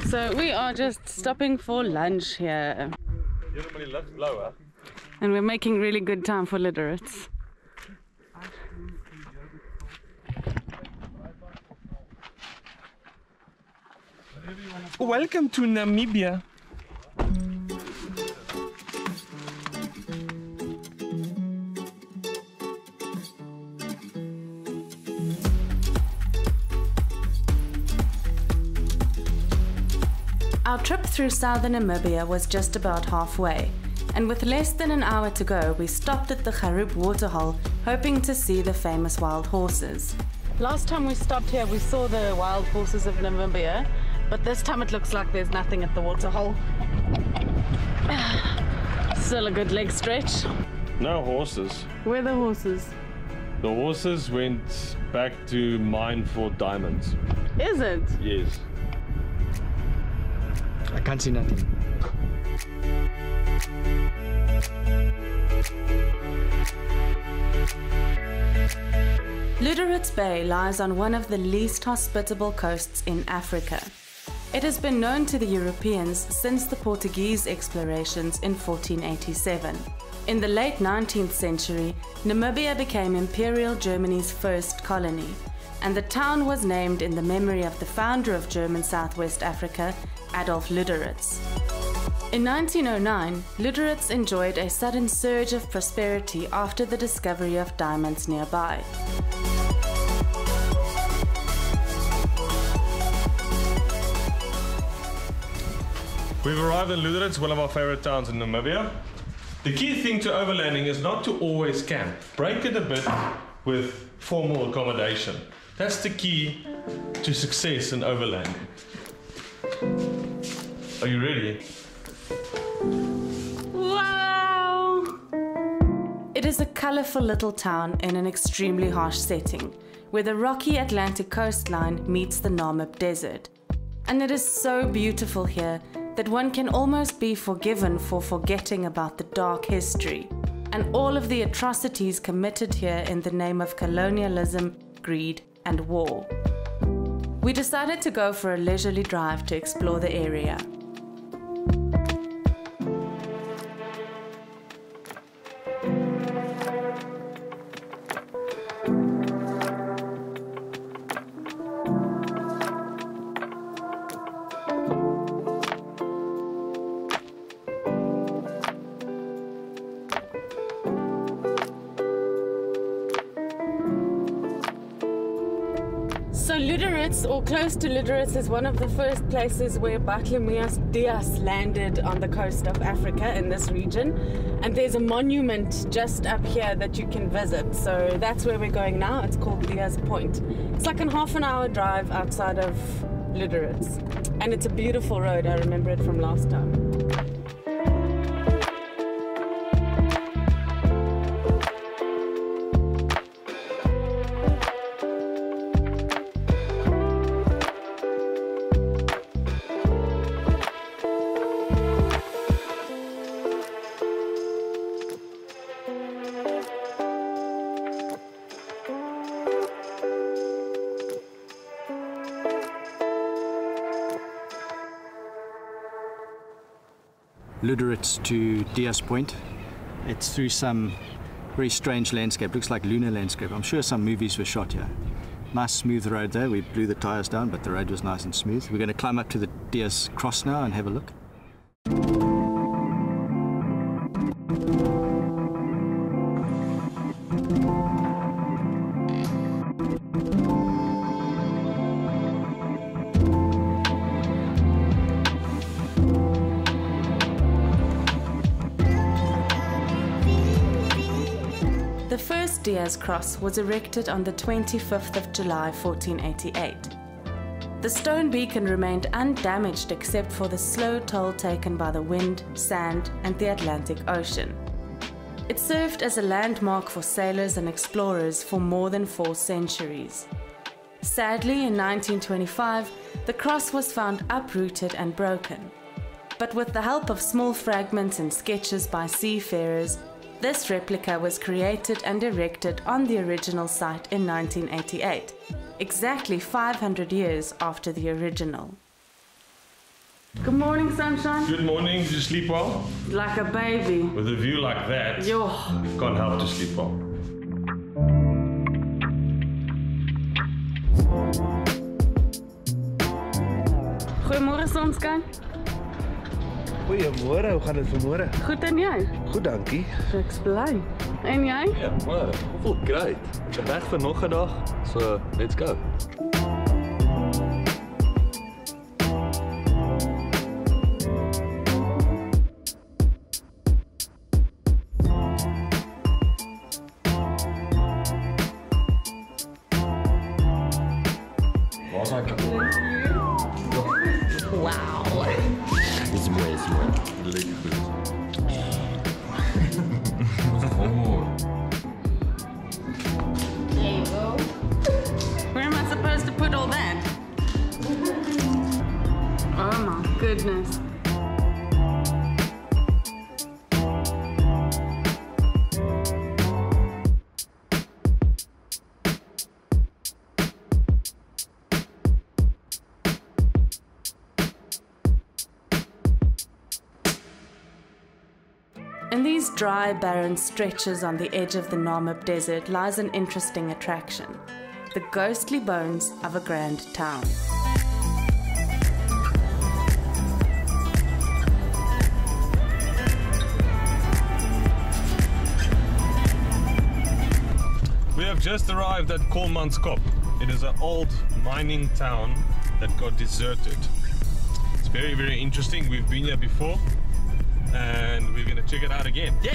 So we are just stopping for lunch here. And we're making really good time for Lüderitz. Welcome to Namibia. Our trip through Southern Namibia was just about halfway, and with less than an hour to go, we stopped at the Garoop waterhole, hoping to see the famous wild horses. Last time we stopped here, we saw the wild horses of Namibia, but this time it looks like there's nothing at the waterhole. Still a good leg stretch. No horses. Where are the horses? The horses went back to mine for diamonds. Is it? Yes. I can't see nothing. Lüderitz Bay lies on one of the least hospitable coasts in Africa. It has been known to the Europeans since the Portuguese explorations in 1487. In the late 19th century, Namibia became Imperial Germany's first colony, and the town was named in the memory of the founder of German Southwest Africa, Adolf Luderitz. In 1909, Lüderitz enjoyed a sudden surge of prosperity after the discovery of diamonds nearby. We've arrived in Lüderitz, one of our favorite towns in Namibia. The key thing to overlanding is not to always camp. Break it a bit with formal accommodation. That's the key to success in overlanding. Are you ready? Wow! It is a colorful little town in an extremely harsh setting, where the rocky Atlantic coastline meets the Namib desert. And it is so beautiful here that one can almost be forgiven for forgetting about the dark history and all of the atrocities committed here in the name of colonialism, greed, and war. We decided to go for a leisurely drive to explore the area. So Luderitz, or close to Lüderitz, is one of the first places where Bartolomeu Dias landed on the coast of Africa in this region. And there's a monument just up here that you can visit. So that's where we're going now. It's called Dias Point. It's like a half-an-hour drive outside of Lüderitz. And it's a beautiful road. I remember it from last time. Luderitz to Dias Point. It's through some very strange landscape, looks like lunar landscape. I'm sure some movies were shot here. Nice smooth road there. We blew the tires down, but the road was nice and smooth. We're going to climb up to the Dias Cross now and have a look. The first Dias Cross was erected on the 25th of July 1488. The stone beacon remained undamaged except for the slow toll taken by the wind, sand, and the Atlantic Ocean. It served as a landmark for sailors and explorers for more than 4 centuries. Sadly, in 1925, the cross was found uprooted and broken. But with the help of small fragments and sketches by seafarers, this replica was created and erected on the original site in 1988. exactly 500 years after the original. Good morning, sunshine. Good morning. Did you sleep well? Like a baby. With a view like that, Yo. can't help to sleep well. Goedemorgen, sonskyn. Goeiemôre, hoe gaan dit vanmôre? Goed en jy? Goed, dankie. Ek's bly. En jy? Ja, maar voel great. Ek reg vir nog 'n dag. So, let's go. Is mooi. Lekker goed. Homeward. There you go. Where am I supposed to put all that? Oh my goodness. In these dry, barren stretches on the edge of the Namib desert lies an interesting attraction, the ghostly bones of a grand town. We have just arrived at Kolmanskop. It is an old mining town that got deserted. It's very, very interesting. We've been here before and we're gonna check it out again. Yay!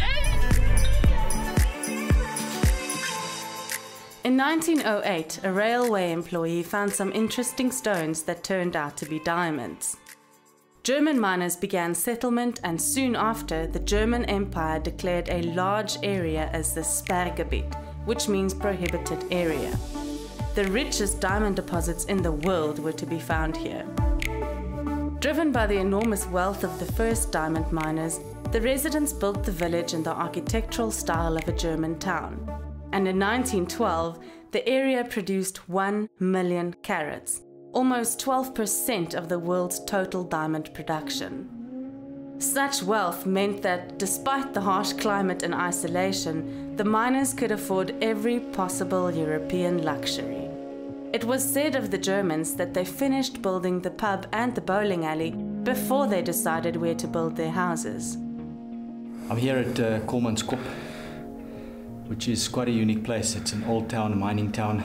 In 1908, a railway employee found some interesting stones that turned out to be diamonds. German miners began settlement, and soon after, the German Empire declared a large area as the Sperrgebiet, which means prohibited area. The richest diamond deposits in the world were to be found here. Driven by the enormous wealth of the first diamond miners, the residents built the village in the architectural style of a German town. And in 1912, the area produced 1 million carats, almost 12% of the world's total diamond production. Such wealth meant that, despite the harsh climate and isolation, the miners could afford every possible European luxury. It was said of the Germans that they finished building the pub and the bowling alley before they decided where to build their houses. I'm here at Kolmanskop, which is quite a unique place. It's an old town, mining town,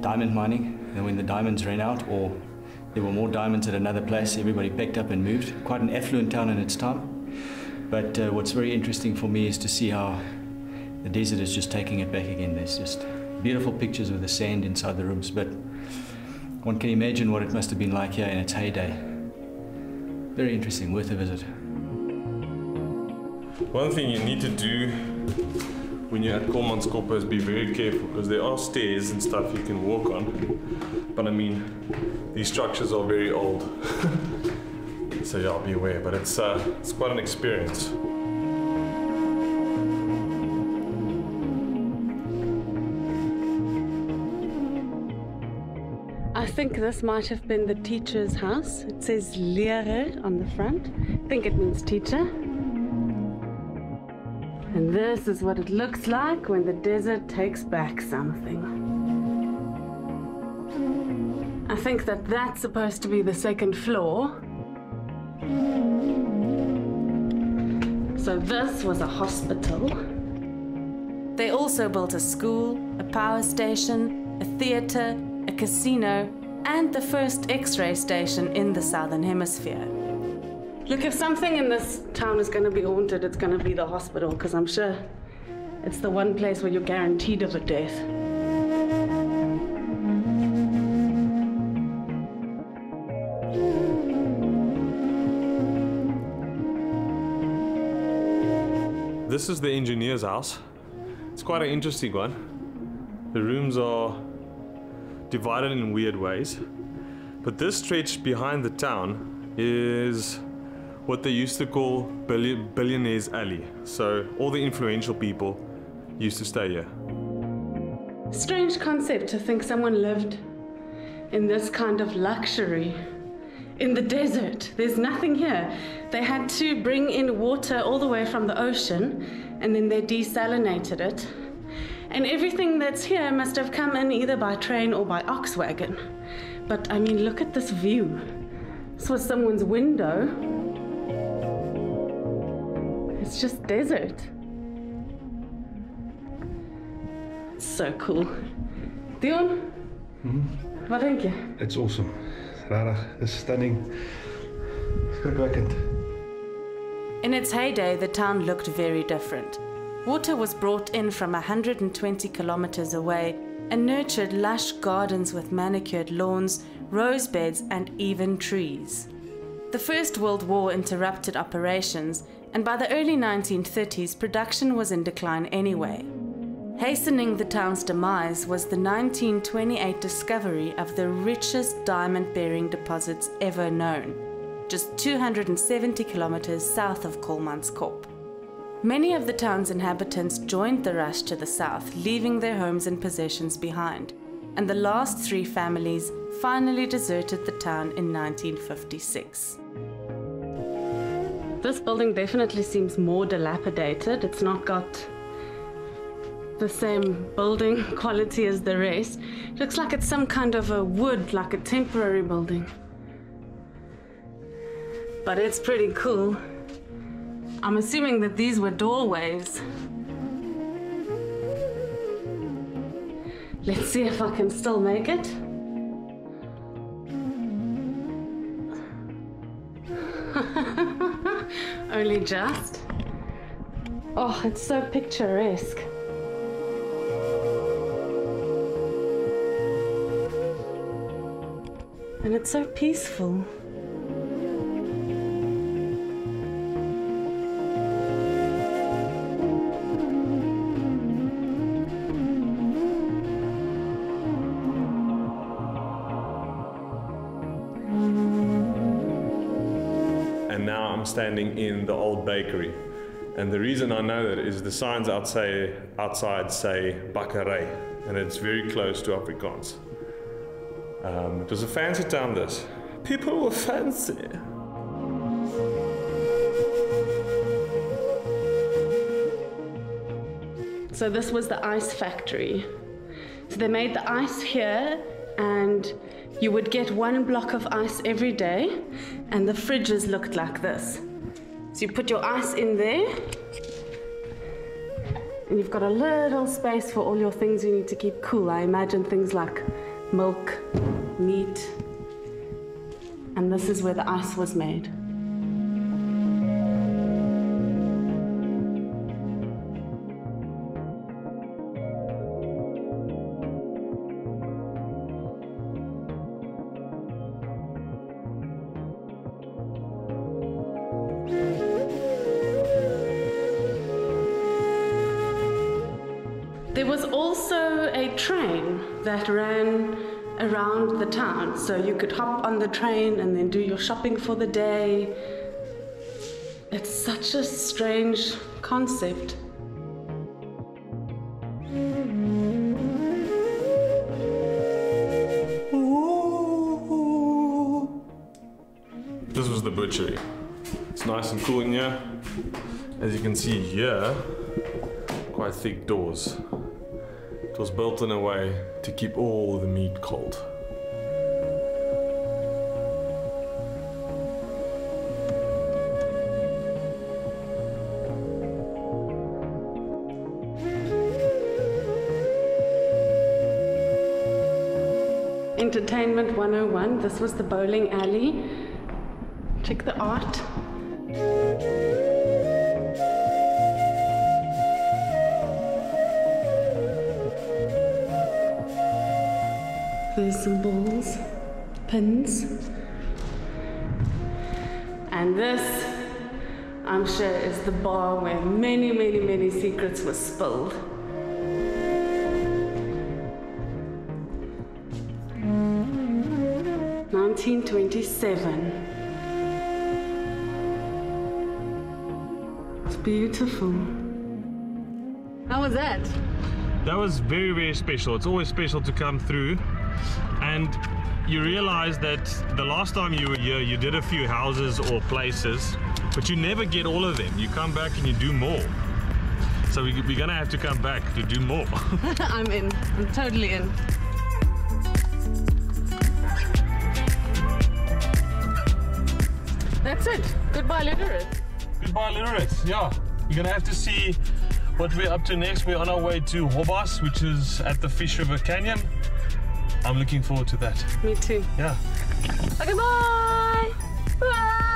diamond mining. And when the diamonds ran out, or there were more diamonds at another place, everybody packed up and moved. Quite an affluent town in its time. But what's very interesting for me is to see how the desert is just taking it back again. There's just beautiful pictures of the sand inside the rooms, but one can imagine what it must have been like here in its heyday. Very interesting, worth a visit. One thing you need to do when you're at Kolmanskop is be very careful, because there are stairs and stuff you can walk on. But I mean, these structures are very old. So yeah, be aware, but it's quite an experience. I think this might have been the teacher's house. It says Literate on the front. I think it means teacher. And this is what it looks like when the desert takes back something. I think that that's supposed to be the second floor. So this was a hospital. They also built a school, a power station, a theatre, a casino, and the first X-ray station in the Southern Hemisphere. Look, if something in this town is going to be haunted, it's going to be the hospital, because I'm sure it's the one place where you're guaranteed of a death. This is the engineer's house. It's quite an interesting one. The rooms are divided in weird ways, but this stretch behind the town is what they used to call Billionaires Alley. So all the influential people used to stay here. Strange concept to think someone lived in this kind of luxury. In the desert, there's nothing here. They had to bring in water all the way from the ocean, and then they desalinated it. And everything that's here must have come in either by train or by ox wagon. But I mean, look at this view. This was someone's window. It's just desert. It's so cool. Dion, wat denk je? It's awesome. Rarig, it's stunning. Skrikwekkend. In its heyday, the town looked very different. Water was brought in from 120 kilometers away and nurtured lush gardens with manicured lawns, rose beds, and even trees. The First World War interrupted operations, and by the early 1930s, production was in decline anyway. Hastening the town's demise was the 1928 discovery of the richest diamond-bearing deposits ever known, just 270 kilometers south of Kolmanskop. Many of the town's inhabitants joined the rush to the south, leaving their homes and possessions behind, and the last 3 families finally deserted the town in 1956. This building definitely seems more dilapidated. It's not got the same building quality as the rest. It looks like it's some kind of a wood, like a temporary building. But it's pretty cool. I'm assuming that these were doorways. Let's see if I can still make it. Only just. Oh, it's so picturesque. And it's so peaceful. And now I'm standing in the old bakery. And the reason I know that is the signs outside say Bakkerij, and it's very close to Afrikaans. It was a fancy town, this. People were fancy. So this was the ice factory. So they made the ice here, and you would get 1 block of ice every day, and the fridges looked like this. So you put your ice in there, and you've got a little space for all your things you need to keep cool. I imagine things like milk, meat, and this is where the ice was made. There was also a train that ran around the town, so you could hop on the train and then do your shopping for the day. It's such a strange concept. This was the butchery. It's nice and cool in here. As you can see here, quite thick doors. It was built in a way to keep all the meat cold. Entertainment 101, this was the bowling alley. Check the art. There's some balls, pins. And this, I'm sure, is the bar where many, many, many secrets were spilled. $1927. It's beautiful. How was that? That was very, very special. It's always special to come through, and you realize that the last time you were here, you did a few houses or places, but you never get all of them. You come back and you do more. So we're gonna have to come back to do more. I'm in. I'm totally in. That's it. Goodbye, Literate. Goodbye, Lüderitz. Yeah, we're gonna have to see what we're up to next. We're on our way to Hobas, which is at the Fish River Canyon. I'm looking forward to that. Me too. Yeah. Okay, bye! Bye!